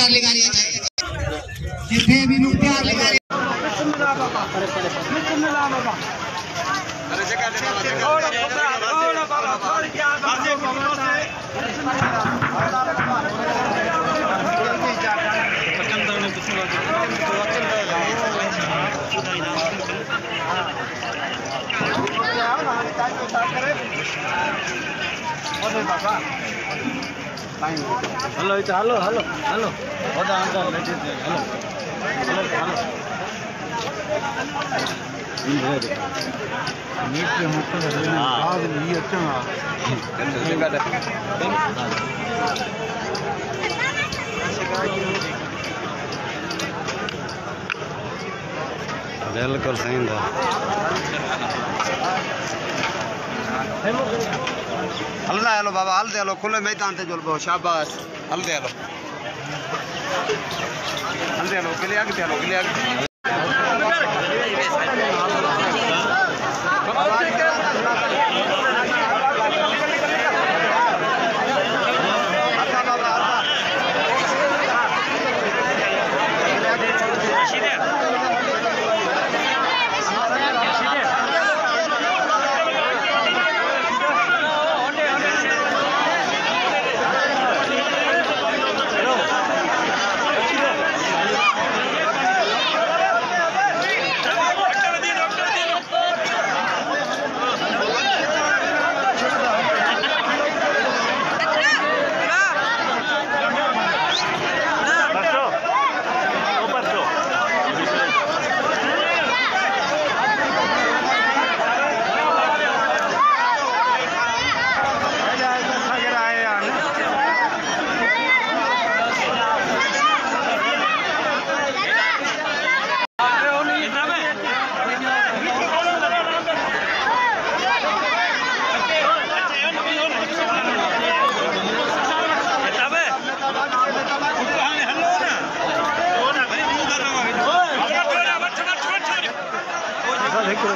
मुख्तियार लगा रही है जिथे भी मुख्तियार लगा रही hello hello hello hello hello बिल्कुल सही था। हल्ला हेलो बाबा हल दे लो खुले मैदान से जुल शाबाश हल दे लो क्लियर दे लो क्लियर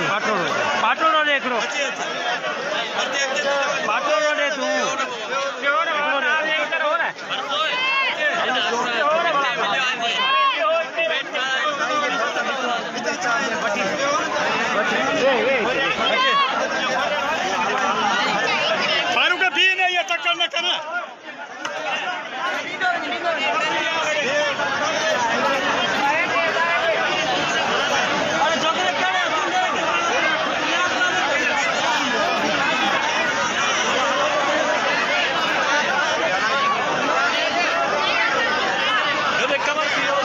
पाटो देख लो पाटो दे तू फारूक का भी नहीं ये टक्कर न करना कमर